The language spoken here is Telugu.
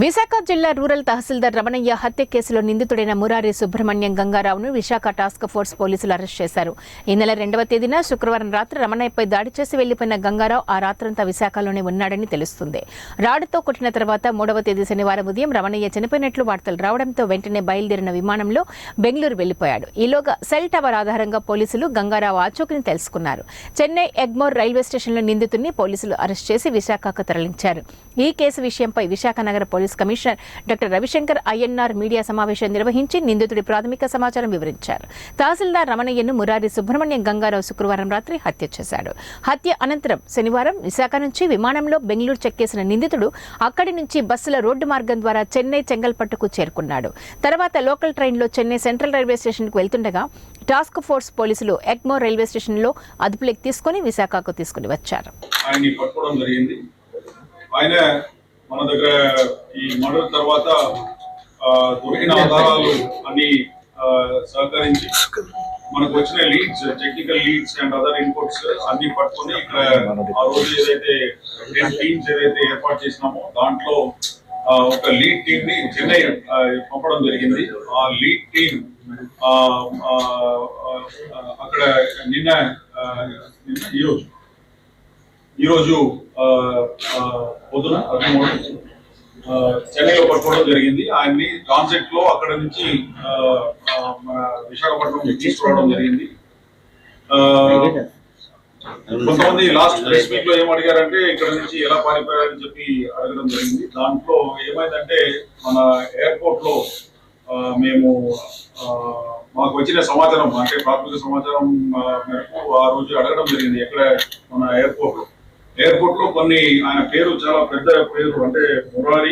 విశాఖ జిల్లా రూరల్ తహసీల్దార్ రమణయ్య హత్య కేసులో నిందితుడైన మురారి సుబ్రహ్మణ్యం గంగారావును విశాఖ టాస్క్ ఫోర్స్ పోలీసులు అరెస్ట్ చేశారు. ఈ నెల 2వ తేదీన శుక్రవారం రాత్రి రమణయ్యపై దాడి చేసి వెళ్లిపోయిన గంగారావు ఆ రాత్రంతా విశాఖలోనే ఉన్నాడని తెలుస్తుంది. రాడుతో కొట్టిన తర్వాత 3వ తేదీ శనివారం ఉదయం రమణయ్య చనిపోయినట్లు వార్తలు రావడంతో వెంటనే బయలుదేరిన విమానంలో బెంగళూరు వెళ్లిపోయాడు. ఈలోగా సెల్ టవర్ ఆధారంగా పోలీసులు గంగారావు ఆచూకీని తెలుసుకున్నారు. చెన్నై ఎగ్మోర్ రైల్వే స్టేషన్లో నిందితుడిని పోలీసులు అరెస్ట్ చేసి విశాఖకు తరలించారు. ఈ కేసు విషయంపై విశాఖ నగర police commissioner doctor Ravishankar INR media సమావేశం నిర్వహించి నిందితుడి ప్రాథమిక సమాచారం వివరించారు. తహసీల్దార్ రమణయ్యను మురారి సుబ్రహ్మణ్యం గంగారావు శుక్రవారం రాత్రి హత్య చేశాడు. హత్య అనంతరం శనివారం విశాఖ నుంచి విమానంలో బెంగళూరు చెక్కేసిన నిందితుడు అక్కడి నుంచి బస్సుల రోడ్డు మార్గం ద్వారా చెన్నై చెంగల్పట్టుకు చేరుకున్నాడు. తర్వాత లోకల్ ట్రైన్లో చెన్నై సెంట్రల్ రైల్వే స్టేషన్కు వెళ్తుండగా టాస్క్ ఫోర్స్ పోలీసులు ఎగ్మోర్ రైల్వే స్టేషన్లో అదుపులోకి తీసుకుని విశాఖకు తీసుకుని వచ్చారు. మన దగ్గర ఈ మర్డర్ తర్వాత దొరికిన ఆధారాలు అన్ని సహకరించి మనకు వచ్చిన leads, technical leads and other inputs అన్ని పట్టుకొని ఇక్కడ ఆ రోజు ఏదైతే 10 టీమ్స్ ఏదైతే ఏర్పాటు చేసినామో దాంట్లో ఒక లీడ్ టీమ్ ని చెన్నై పంపడం జరిగింది. ఆ లీడ్ టీమ్ అక్కడ ఈరోజు పొద్దున చెన్నైలో పట్టుకోవడం జరిగింది. ఆయన్ని ట్రాన్సిట్ లో అక్కడ నుంచి విశాఖపట్నం తీసుకురావడం జరిగింది. కొంతమంది లాస్ట్ ప్రెస్ మీట్ లో ఏం అడిగారంటే ఇక్కడ నుంచి ఎలా పారిపోయారని చెప్పి అడగడం జరిగింది. దాంట్లో ఏమైందంటే మన ఎయిర్పోర్ట్ లో మేము మాకు వచ్చిన సమాచారం అంటే ప్రాథమిక సమాచారం మేరకు ఆ రోజు అడగడం జరిగింది. ఎక్కడ మన ఎయిర్పోర్ట్ లో కొన్ని ఆయన పేరు చాలా పెద్ద పేరు అంటే మురారి